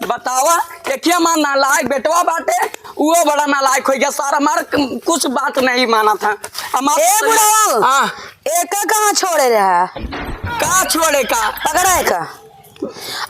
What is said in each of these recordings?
बतावा क्या मां नालायक बेटवा बाटे वो बड़ा नालायक हो गया सारा हमारा कुछ बात नहीं माना था बुढ़ाऊ एक कहाँ छोड़े रहा का छोड़े का पकड़ा का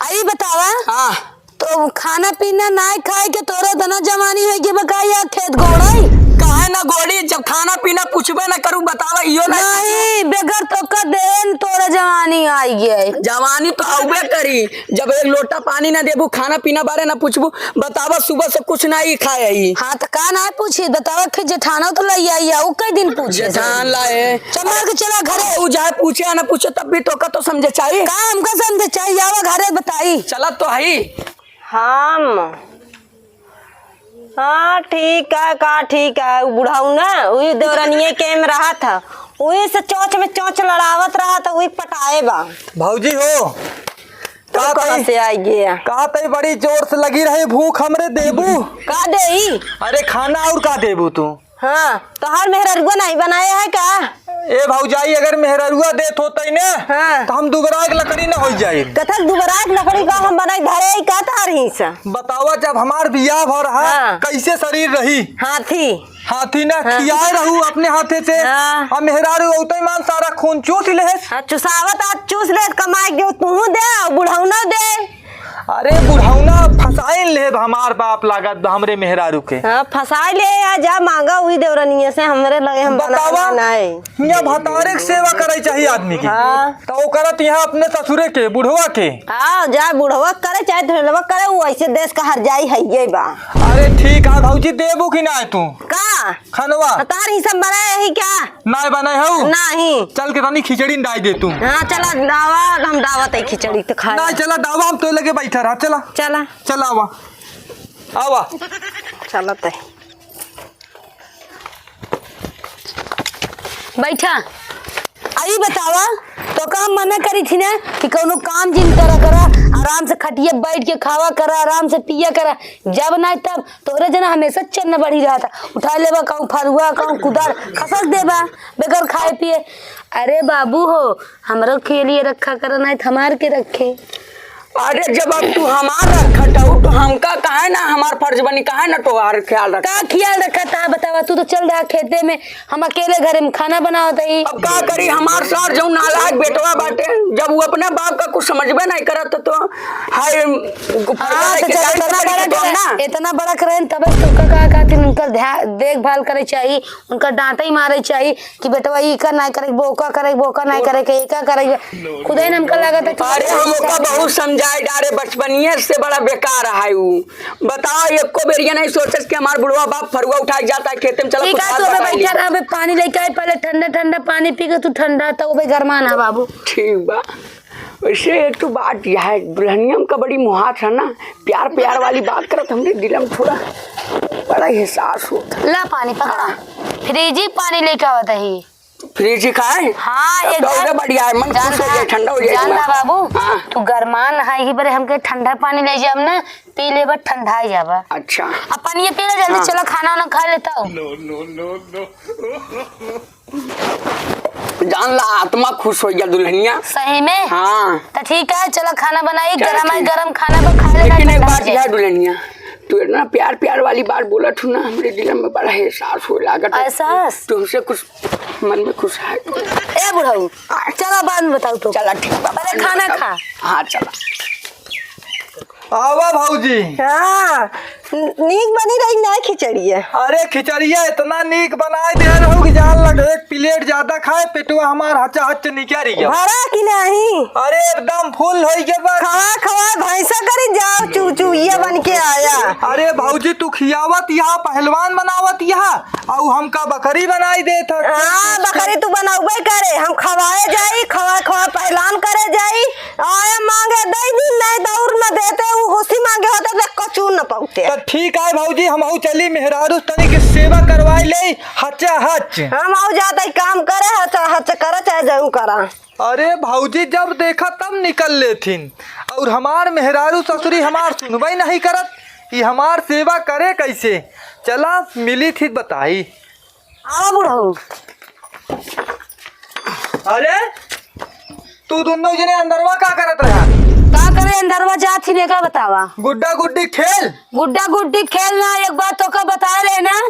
आई बतावा। हाँ तो खाना पीना ना खाए के तोरा तना जवानी है के बकाया खेत गोड़ाई काहे ना गोड़ी जब खाना पीना पूछबे ना करूँ बतावा इयो नहीं बेगर तो का देन तोरा जवानी आई गई जवानी तो आउबे करी जब एक लोटा पानी ना देबू खाना पीना बारे ना पूछबू बतावा सुबह से कुछ नहीं खाए। हाँ तो का ना पूछी बतावा कि जेठाना तो लई आई है कई दिन पूछे जेठान लाए चला के चला घरे उ जाए पूछे ना पूछे तब भी तो समझे चाहिए का हमका समझे चाहिए आवा घरे बताई चला तो है हम हाँ ठीक है का ठीक है बुढ़ाऊ ना वही देवरनिये के में रहा था वही से चौच में चौच लड़ावत रहा था वही पटाए बा भौजी हो तो कहाँ से आई गया कहा तई बड़ी जोर से लगी रही भूख हमरे देबू का दे अरे खाना और का देबू तू। हाँ तो हर मेहररुआ नहीं बनाया है का ए भौजाई अगर मेहररुआ देत होतई ने हाँ। तो हम दुगरा के लकड़ी ना हो जाई कथक दुबराक लकड़ी का हम बनाई धरे का तारही से बतावा जब हमार बियाह भ रहा हाँ। कैसे शरीर रही हाथी हाथी ना हाँ। खियाए रहू अपने हाथे से हाँ। अब मेहरारू औतई मान सारा खून चूस ले। हाँ चुसावत आज चूस ले कमाई के तू दे बुढ़ाऊ ना दे अरे बुढ़ाऊना फसाइन ले हमार बाप लागत हमरे मेहरारू के। हाँ फसाई ले या जा मांगा हुई देवरनिये से हमरे लगे हम बतावा नहीं यहाँ भतारे के सेवा करे चाहिए आदमी की। हाँ। तो वो करत यहाँ अपने ससुरे के बुढ़वा के। हाँ जा बुढ़वा करे चाहे ढेलवा करे वो ऐसे देश का हर जाई है ये बा। अरे ठीक है भौजी देबू की ना तू का खनवा तार ही सब बनाए है क्या ना बने हो नहीं चल के तनी खिचड़ी डाल दे तू। हाँ चला दावा हम दावत है खिचड़ी तो खा ना चला दावा हम तो लगे बैठा रहा चला चला चला आवा आवा चलत है बैठा आई बतावा तो काम मना करी थी ना कि कोनो काम जिन करा आराम से खटिए बैठ के खावा करा आराम से पिया करा जब ना तब तोरे जना हमेशा चन्न बढ़ी रहा था उठा लेबा कहूँ फरुआ कहूँ कुदार खसक देबा बेगर खाए पिए। अरे बाबू हो हमरो के लिए रखा करा नहीं हमार के रखे। अरे जब अब तू हमार रखा तो हमका कहा ना हमार फर्ज बनी कहा ना तोहार ख्याल रखा का ख्याल रखा था बतावा तू तो चल रहा खेते में हम अकेले घरे में खाना बनावत है। अब का करी हमार सार जो नालायक बेटवा बाटे जब वो अपने बाप का कुछ समझबे नहीं करत तो हाय इतना बड़ा करे तब तुमका का कहती उनका देखभाल करे चाहिए उनका डांटा ही मारे चाहिए कि बेटवा ई का नहीं करे बोका नहीं करे के एका करे खुद ही हमका लागत है। अरे हमका बहुत समझाए डारे बचपनिए से बड़ा बेकार है वो बताओ एक को बेरिया नहीं सोचस कि हमार बुढ़वा बाप फरुआ उठा जाता है खेते में चलो ठीक है तो बैठा रहा पानी लेके आए पहले ठंडा पानी पी के तू ठंडा तो वो गरमाना बाबू ठीक बा। वैसे एक तो बात यह है दुल्हनियम का बड़ी मुहात है ना प्यार वाली बात करत हमरे दिल में थोड़ा बड़ा एहसास होता। ला पानी पकड़ा फ्रिज पानी लेके आवत है फ्रिज खाए हाँ एकदम बढ़िया है मन खुश हो जाए ठंडा हो जाए जानता बाबू हाँ। तू गरमान है ही बरे हमके ठंडा पानी ले जाब ना पी लेबा ठंडा जाबा। अच्छा अब पानी पी ले जल्दी हाँ। चलो खाना वाना खा लेता हूँ। जान ला आत्मा खुश हो गया दुल्हनिया सही में हाँ तो ठीक है चलो खाना बनाई चलो गरम ठीक। गरम खाना तो खा लेना लेकिन एक ठंडा बात हो यह जाए। दुल्हनिया तू इतना प्यार वाली बात बोला थू ना हमारे दिल में बड़ा एहसास हो लागत एहसास? तुमसे कुछ मन में खुश है। ए बुढ़ाऊ चलो बाद में बताओ तो चला ठीक बा पहले खाना खा। हाँ चला आवा भौजी। हाँ नीक बनी रही ना खिचड़ी है। अरे खिचड़िया इतना नीक बनाए दे रहू कि जान लग एक प्लेट ज्यादा खाए पेटवा हमार हचा हच निकल गया। भरा कि नहीं अरे एकदम फुल हो गया बस। खवा भैंसा करी जाओ चूचूया बन के आया। अरे भौजी तू खियावत यहाँ पहलवान बनावत यहाँ और हमका बकरी बनाई दे था। हाँ बकरी तू बनावे करे हम खवाए जाई खवा पहलान करे जाई आया मांगे दे दी नहीं दौड़ न देते खुशी मांगे होते तो कचू न पाते। तो ठीक है भौजी हम चली मेहरारू तनी की सेवा करवाई ले हचा हच। हम आऊ जाते काम करे हचा हच करे चाहे जाऊ करा। अरे भौजी जब देखा तब निकल लेथिन और हमार मेहरारू ससुरी हमार सुनवाई नहीं करत ये हमार सेवा करे कैसे। चला मिली थी बताई। आओ बुढ़ाऊ अरे तू दोनों जने अंदरवा का करत रहा का करे रे अंदरवा जाती ने का बतावा। गुड्डा गुड्डी खेल। गुड्डा गुड्डी खेलना एक बात तो का बता रहे ना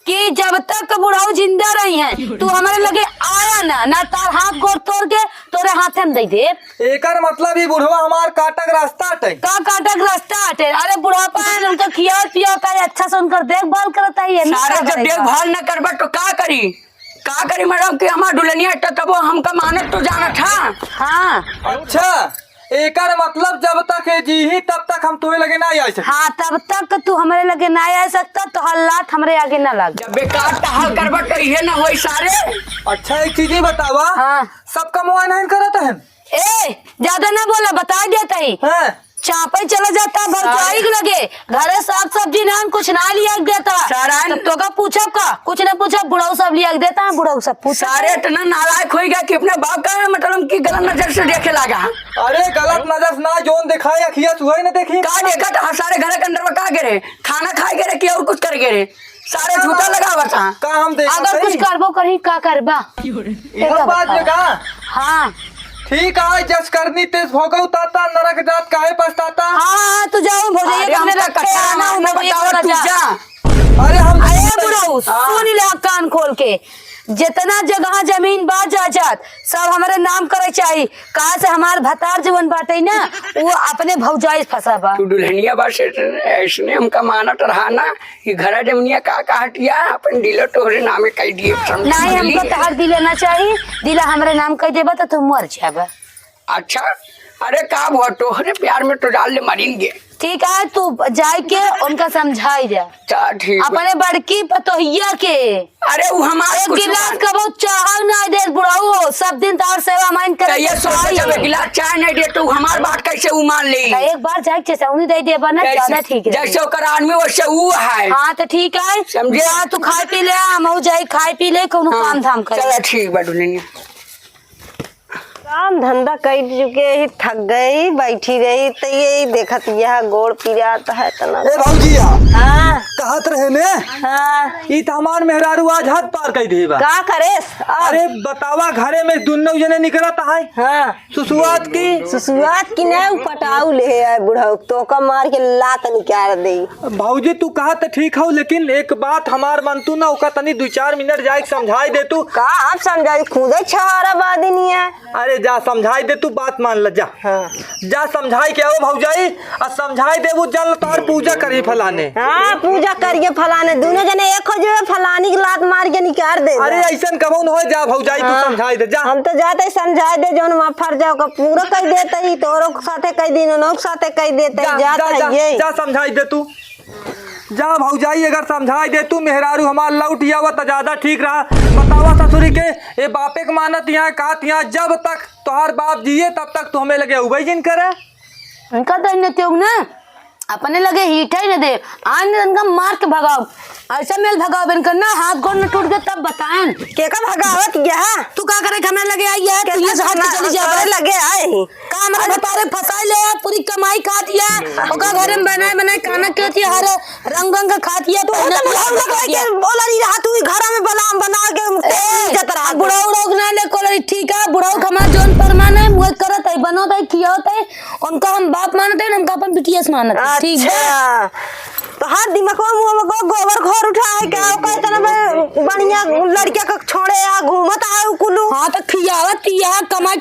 कि जब तक बुढ़ाऊ जिंदा रही है तू हमारे लगे आया ना तार हाथ गोड़ तोड़ के तोरे हाथ में दे दे। एकर मतलब ही बुढ़वा हमार काटक रास्ता हटे। का काटक रास्ता हटे? अरे बुढ़ापा है उनका खिया पिया है अच्छा से उनका देखभाल करता है सारा जब देखभाल न करबा तो का करी मैडम कि हमार दुल्हनिया तब हमका मानत तो जाना था। हाँ अच्छा एकर मतलब जब तक जी ही तब तक हम तुम्हें लगे ना आ सकते। हाँ तब तक तू हमारे लगे ना आ सकता तो हल्लात हमारे आगे ना लग। जब बेकार टहल करबा तो ये ना होई सारे। अच्छा एक चीज ही बतावा। हाँ। सबका मुआयना करत है। ए ज्यादा ना बोला बता देता ही। हाँ। चापे चला जाता भरपाई लगे घरे साग सब्जी ना कुछ ना लिया देता सारा तो का पूछा का कुछ ना पूछा बुढ़ाऊ सब लिया देता बुढ़ाऊ सब पूछ सारे इतना नालायक हो गया कि अपने बाप का मतलब कि गलत नजर से देखे लगा। अरे गलत नजर ना जोन दिखाए अखिया सुहाई ना देखी का देखा था सारे घर के अंदर में का गिरे खाना खाए गिरे कि और कुछ कर गिरे सारे झूठा लगा हुआ था। का हम देख अगर कुछ करबो करी का करबा यह बात में का। हाँ ठीक है जस करनी तेज भोगौ ताता नरक जात काहे पछताता। हाँ तू जाओ भोजैया हमने रखे आना हूँ अरे हम अरे बुढ़ाऊ सुन ले कान खोल के जितना जगह जमीन बा जात सब हमारे नाम करे चाहिए कहा से हमार भतार जीवन बाटे ना वो अपने भौजाई फंसा बा। तू दुल्हनिया बस ऐसने हमका मानत रहा ना कि घरा जमुनिया का हटिया अपन दिलो तोहरे नामे कह दिए। नहीं हमको तहार दिलाना चाहिए दिला हमारे नाम कह देबा तो तुम मर जाबा। अच्छा अरे का भो तोहरे प्यार में तो डाल ले मरेंगे। ठीक है तू जाए के उनका समझाई जा ठीक अपने बड़की पतोहिया के। अरे वो हमारे एक गिलास का बहुत चाह ना दे बुढ़ाऊ हो सब दिन तार सेवा मान कर ये सोचे जब गिलास चाय नहीं दे तो हमार बात कैसे वो मान ले। एक बार जाए के सौनी दे देबा ना ज्यादा ठीक है जैसे ओकर आदमी वैसे वो है। हाँ तो ठीक है समझे? जा तू खाए पी ले हम जाए खाए पी ले कोनो काम धाम कर। चलो ठीक बा दुल्हनिया। काम धंधा कर चुके ही थक गई बैठी रही तो यही देखत यह गोड़ पिरात है तना। ए भौजिया हाँ कहत रहे ने हाँ ई त हमार मेहरारू आज हाथ पार कई देबा। का करे अरे बतावा घरे में दुन्नो जने निकलत है। हाँ सुसुआत की सुसुआत की नहीं पटाऊ ले है बुढ़ऊ तो का मार के लात निकाल दे। भौजी तू कहत ठीक हो लेकिन एक बात हमार मन तू ना ओका तनी 2-4 मिनट जाए समझाई दे तू। का आप समझाई खुदे छहारा बादी नहीं है। अरे जा समझाई दे तू बात मान ल जा। हाँ। जा समझाई के आओ भौजाई और समझाई दे वो जल तार पूजा करी फलाने। हाँ पूजा करिए फलाने दोनों जने एक हो जो फलानी की लात मार के निकाल दे। अरे ऐसा कबो न हो जा भौजाई तू समझाई दे जा। हम तो जाते समझाई दे जोन वहाँ फर जाओ का पूरा कह देते ही तोरो साथे कह दिन उनों साथे कह देते जा समझाई दे तू जा भौजाई अगर समझाई दे तू मेहरारू हमार लौट आवा तो ज्यादा ठीक रहा। बतावा ससुरी के ये बापे के मानत यहाँ कहत यहाँ जब तक तोहार बाप जिए तब तक तो हमें लगे उबई जिन करे उनका तो न त्योग ना अपने लगे हीट ही न दे आन उनका मार के भगाओ ऐसा मेल भगाओ बिन करना हाथ गोड़ न टूट गए तब बताएं के का भगावत गया तू का करे हमें लगे आई है तू ये हाथ के चली जा लगे आए का हमारे बतारे फसाई ले पूरी कमाई खा दिया ओका घरे में बनाए खाना के दिया हर रंग रंग का खा दिया तो बोला नहीं रहा तू घर में बना के जत रहा बुढ़ा उड़ोग ना ले कोलरी ठीक है बुढ़ा खमा जोन परमान है मुए करत है बनोत है खियावत है उनका हम बाप मानते हैं हमका अपन बिटिया मानत है ठीक है। तो हर दिमाग में गोबर घर उठा है क्या कहते ना बढ़िया लड़किया का छोड़े या घूमत है कुल्लू। हाँ तो खियावत या कमाई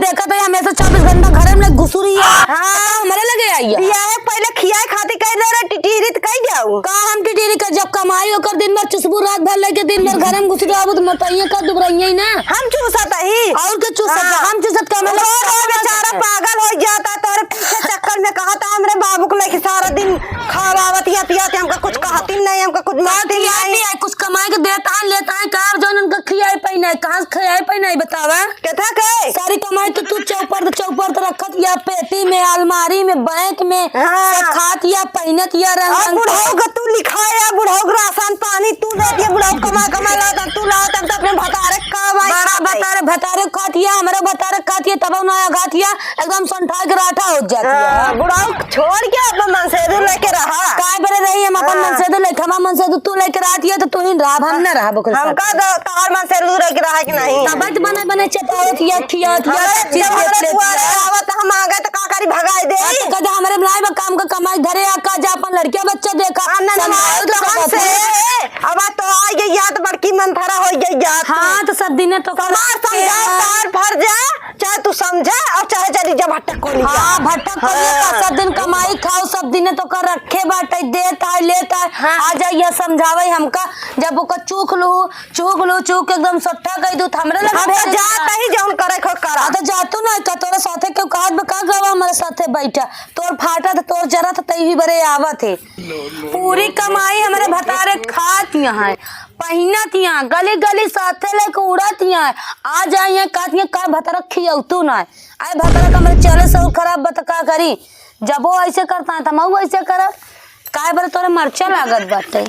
देखा तो हमेशा 24 घंटा घर में घुसुरी है। हाँ हमारे लगे आई है पहले खियाए खाते कह दे रहे टिटीरी तो कह जाऊ का हम टिटीरी का जब कमाई होकर दिन भर चुसबू रात भर लेके दिन भर घर में घुसरी आबू तो मतइए का दुबरइए ना हम चूसत ही और के चूसत हम चूसत का बेचारा पागल हो जाता तोरे पीछे चक्कर में कहा था हमरे बाबू को लेके सारा दिन खावावत या पियाते हमका कुछ कहती नहीं हमका कुछ मारती नहीं है कुछ कमाई के देता है लेता है का जोन उनका खियाए पहिना कहां से खियाए पहिना बतावा केथा के सारी कमाई तो तू चौपर तो रखत या पेटी में अलमारी में बैंक में खात या पहिनत या रंग बुढ़ाऊ का तू लिखाया बुढ़ाऊ राशन पानी तू दे दिया बुढ़ाऊ कमा लाता तू लाता तब अपने भतारे कमाई बड़ा भतारे खातिया हमारे भतारे खातिया तब नया खातिया एकदम संठा के राठा हो जाती है। बुढ़ाऊ छोड़ के अपन मनसेदू लेके रहा काय बरे रही हम अपन मनसेदू लेके हमार मन से तू लेकर आती है तो तू ही रहा हम न रहा बकरे हमका तोहर मन से लूर के रहा कि नहीं तब बने बने चपावत या खियात या चीज जब हमरे कुआरे आवत हम आ गए तो का करी भगाई दे कदा हमारे बनाए बा काम का कमाई धरे आका जा अपन लड़किया बच्चा देखा से अब तो आ गई याद बड़की मंथरा हो गई याद हाँ तो सब दिन तो समार समझा तार भर जा चाहे तू समझे और चाहे चली जा भटक को लिया हाँ भटक को लिया सब दिन कमाई खाओ सब दिन तो कर रखे बाटे देता है लेता है आ जाइए समझावे हमका जब ओका चूक एकदम सट्टा कह दू हमरे लगे हम जात ही जौन करे खो करा तो जातू ना का तोरे साथे के कहत बा का गवा हमारे साथे बैठा तोर फाटा तो तोर जरा तो तई भी बरे आवत है पूरी कमाई हमारे भतारे खात यहाँ पहिनत यहाँ गली गली साथे लेके उड़त यहाँ आ जाइए कहती का भतरा खियौतू ना आए भतरा का मेरे चले से खराब बता का करी जब वो ऐसे करता है तो मैं ऐसे करब काय बार तोरे मर्चा लागत बाटे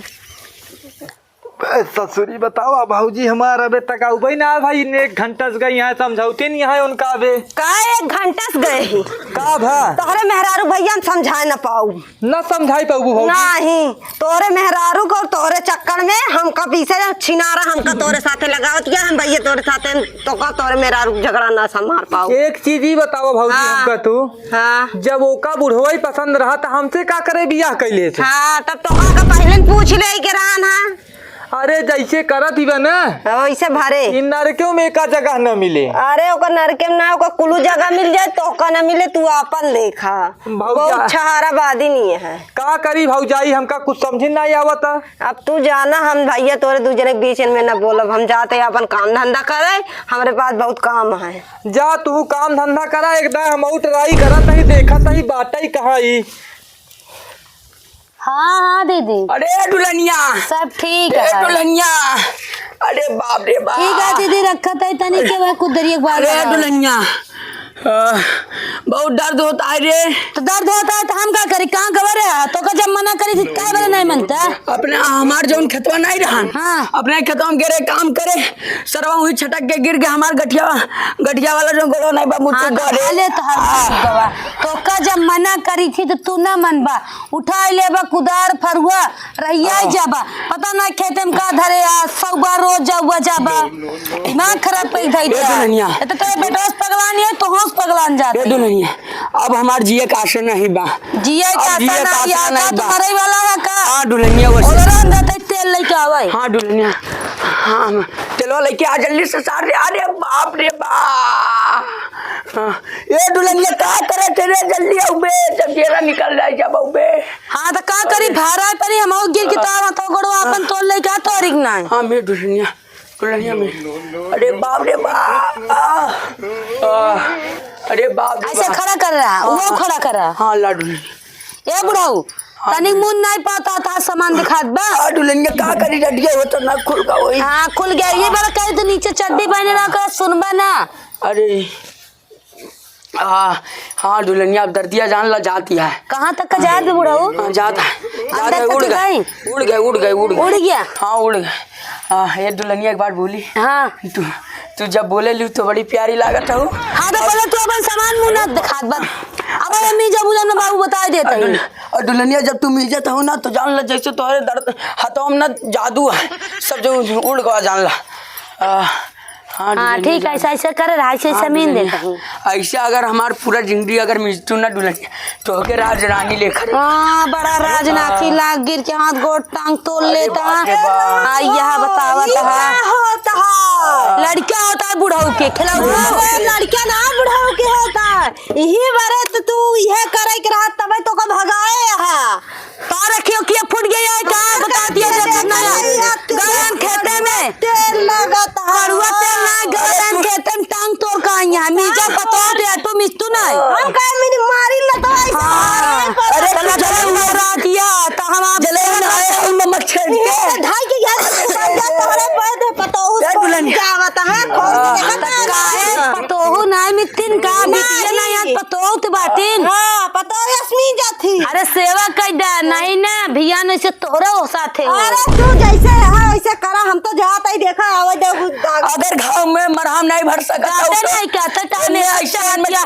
ससुरी बताओ भाऊजी हमारा अबे तक आउ भाई ना भाई ने 1 घंटा से गई यहाँ समझौते नहीं है उनका अबे का 1 घंटा से गए ही का भा तोहरे मेहरारू भैया समझाए न पाऊ न समझाई पाऊ भाऊजी नहीं तोरे मेहरारू को तोरे चक्कर में हमका पीछे छिनारा हमका तोरे साथे लगावत या हम भैया तोरे साथे तो का तोरे मेहरारू झगड़ा ना संभाल पाऊ एक चीज ही बताओ भाऊजी हमका तू हाँ जब ओका बुढ़वा ही पसंद रहा तो हमसे का करे बियाह कैले थे हाँ तब तो का पहले पूछ ले के रहन है अरे जैसे करत ही ना वैसे भरे इन नरकियों में का जगह न मिले अरे ओकर नरके में ना ओकर कुलू जगह मिल जाए तो ओका न मिले तू अपन देखा बहुत छहाराबादी नहीं है का करी भौजाई हमका कुछ समझ नहीं आवता अब तू जाना हम भैया तोरे दूसरे के बीच में न बोलब हम जाते अपन काम धंधा करे हमारे पास बहुत काम है जा तू काम धंधा करा एकदम हम ट्राई करत ही देखत ही बाटा ही कहा ही हाँ दीदी अरे दुल्हनिया सब ठीक ए है दुल्हनिया अरे बाप रे बाप ठीक है दीदी रखा था तनी के वह कुदरी एक बार अरे दुल्हनिया बहुत दर्द होता है रे तो दर्द होता है तो हम क्या करी कहाँ खबर है तो का जब मना करी थी क्या बरे नहीं मनता अपने हमार जौन खेतवा नहीं रहा हाँ। अपने खेतवा में गिरे काम करे सरवा हुई छटक के गिर गया हमार गठिया वाला जो गोड़ो नहीं बा मुझसे गड़े ले तो गवा तो का जब मना करी थी तो तू ना मनबा उठा ले बा कुदार फरुआ रहिया जाबा पता ना खेते में का धरे आ सौगा रोज जाबा जाबा दिमाग खराब पे थई दुल्हनिया तो तेरे बेटा पगलानी है तो पगलान जाते दुल्हनिया अब हमार जिए का आशा नहीं बा जिए का आशा नहीं आता तुम्हारे वाला है का हाँ दुल्हनिया वो ओलरन जाते तेल लेके आवे हाँ दुल्हनिया हाँ तेलवा लेके आ जल्दी से सार रे अरे बाप रे बाप ये दुल्हनिया का करे तेरे जल्दी आओ बे जब जेरा निकल जाए जब आओ बे हाँ तो का करी भारा परी हम गिर के तो गड़ो अपन तोल लेके आ तो रिक ना हाँ मेरे दुल्हनिया में अरे बाप रे बाप अरे बाप रे ऐसे खड़ा कर रहा वो खड़ा कर रहा हाँ लाडू ए बुढ़ाऊ तनिक मुंह नहीं पाता था सामान दिखात बा दुल्हनिया का करी डटिया हो तो ना खुल का वही हाँ खुल गया ये बार कहे तो नीचे चड्डी पहने रखा सुनबा ना अरे हाँ दुल्हनिया अब दर्दिया जान ला जाती है कहाँ तक का जाए भी बुढ़ाऊ हाँ जाता है उड़ गया हाँ उड़ गए ये दुल्हनिया एक बार बोली हाँ तू जब बोले ली तो बड़ी प्यारी लागत हो हाँ तो पहले तू अपन सामान मुंह ना दिखात बा अब अम्मी जब उधर बाबू बता देता है और दुल्हनिया जब तुम इज्जत हो ना तो जान ला जैसे तुम्हारे दर्द हाथों में ना जादू है सब जो उड़ गया जान ला हाँ ठीक है ऐसा ऐसा करे रहा ऐसे जमीन देता हूँ ऐसे अगर हमार पूरा जिंदगी अगर मिलतू ना दुल्हनिया तो के राज रानी लेकर हाँ बड़ा राजनाथी लाग गिर के हाथ गोड़ टांग तोड़ लेता हाँ यह बतावत है लड़का होता है बुढ़ाऊ के खिलाऊ लड़का ना बुढ़ाऊ के होता है यही बारे तो तू यह करे के रहा तब तो का भगाए है रखियो कि फुट गया है क्या बता दिया गरम खेते में तेल लगता है कड़ुआ तेल ना गरम खेते में टांग तोड़ का यहाँ मीजा पता है तो मिस्तू नहीं हम कहे मेरी मारी लता ऐसा अरे चला चला मारा दिया तो हम आप जले ना उन मच्छर के ढाई के यार तोरे पैदे पता हो क्या बता है खोल के काहे पतोहू नहीं मितिन का बिटिया ना याद पतोहू तो बाटिन हां पता यस्मीन जाती। अरे सेवा कर दे नहीं ना भैया ने से तोरा हो साथे हो। अरे तू जैसे है वैसे करा, हम तो जाता ही देखा आवे दे। अगर गांव में मरहम नहीं भर सकता जाते नहीं कहते टाने ऐसा हमरा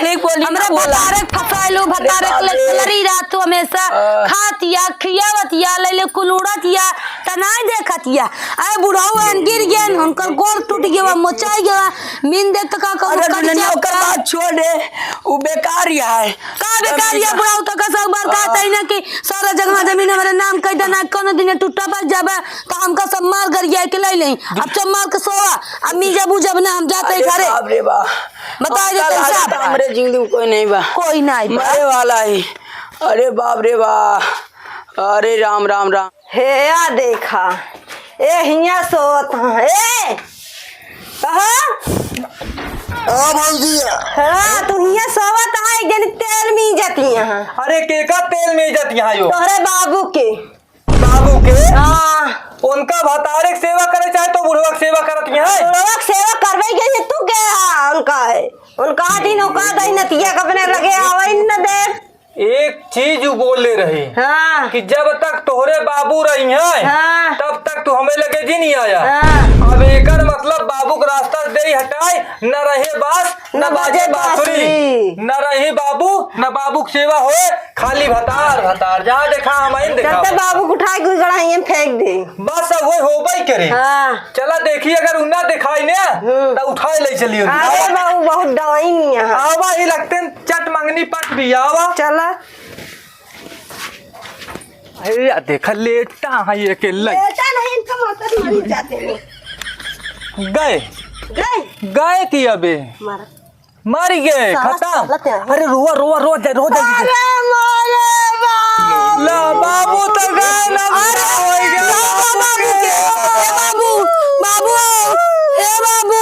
भतारे फसाइलो भतारे लड़ी रात तो हमेशा खातिया खियावतिया ले कुलुड़तिया तनाई देखतिया। अरे बुढ़ाऊ एन गिर गए उनकर गोर टूट गया मोचाई गया मीन दे तो का ओकर बात छोड़ दे, वो बेकार है का बेकार या बुढ़ाऊ तो का सब बार कहता है ना कि सारा जगह जमीन हमारे नाम कह देना कोनो दिन टूटा बच जाबे तो हमका सब मार कर गया के ले लें। अब सब मार के सोवा अम्मी जब ना हम जाते घरे। बाप रे बा बता दे तुम सब हमरे जिंदगी में कोई नहीं बा, कोई नहीं मरे वाला ही। अरे बाप रे बा, अरे राम राम राम। हे या देखा ए हिया सोत ए कहा भौजी हाँ तू हिया सोवत है एक जन तेल में जाती है। अरे केका तेल में इज्जत यहाँ यो तोहरे बाबू के हाँ उनका भतारे की सेवा करे चाहे तो बुढ़वा की सेवा करत है। बुढ़वा की सेवा करवे के तू क्या उनका है उनका दिन उनका दही नतिया कपने लगे आवे न दे। एक चीज वो बोले रही हाँ कि जब तक तोहरे बाबू रही है हाँ तब तक तू हमें लगे जी नहीं आया। हाँ अब एकर मतलब बाबू का रास्ता दे ही हटाए, न रहे बास न बाजे बांसुरी, न रही बाबू न बाबू की सेवा होए, खाली भतार भतार जहाँ देखा हम देखा जब बाबू को उठाए गुड़गड़ाइए फेंक दे बस अब वो होबा ही करे। हाँ चला देखिए अगर उन्ना दिखाई ने तो उठाए ले चलिए। अरे बाबू बहुत दवाई नहीं है आवा ही लगते हैं, चट मंगनी पट भी आवा। चला अरे देखा लेटा है ये के लग बेटा नहीं इनका माता मरी जाते हैं गए गए गए थी अबे मारा मर गए खत्म। अरे रोआ रोआ रो जा रो जा अरे मोरे बाबू ला बाबू तो गए ना। बाबू बाबू ए बाबू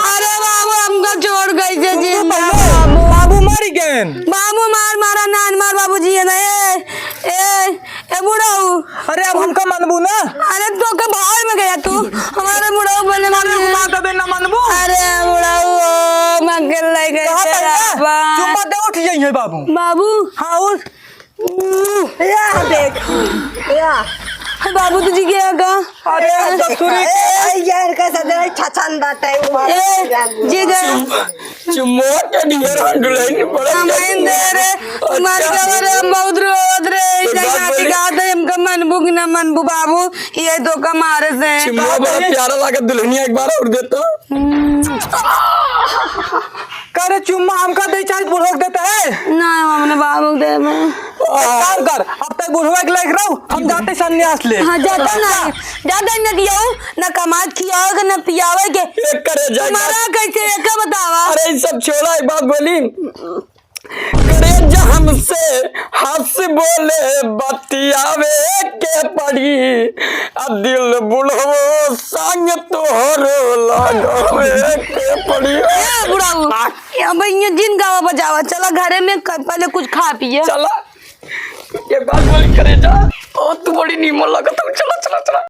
अरे बाबू हमको छोड़ गई जे जी बाबू मर गए। बाबू मारा नान मार बाबू जी है ना ए बुढ़ाऊ। अरे अब हमका मनबू ना। अरे तो के बाहर में गया तू हमारे बुढ़ाऊ बने घुमा दे ना मनबू। अरे बुढ़ाऊ मगल ले गए चुम्मा दे उठ जाइए बाबू। बाबू हाँ उठ या देख या बाबू तुझी गया का। अरे ससुरी यार कैसा दे छछन बाटे जी गए चुम्मा के नियर हंडुलाई पड़ा हमें दे रे मार के रे बहुत रोद रे जगह टिका दे हमका मनबू कि ना मनबू बाबू ये तो का मारे से चुम्मा बड़ा प्यारा लगा, दुल्हनिया एक बार और देता। करे चुम्मा हमका दे चाहे बुढ़वा देता है ना हमने बाबू दे में काम कर। अब तक बुढ़वा के लायक रहो, हम जाते सन्यास ले। हाँ जाता न दियो न कमात खियाओगे न पियावे के एक करे जाए तुम्हारा कैसे एक बतावा। अरे ये सब छोड़ा, एक बात बोली करे जा हमसे हंस बोले बतियावे के पड़ी, अब दिल बुढ़ो संग तोहरो लगावे के पड़ी। ए बुढ़ाऊ अब ये जिन गावा बजावा चला घरे में पहले कुछ खा पिए। चला एक बात बोली करे जा, ओ तू बड़ी नीमन लगा, तुम चला।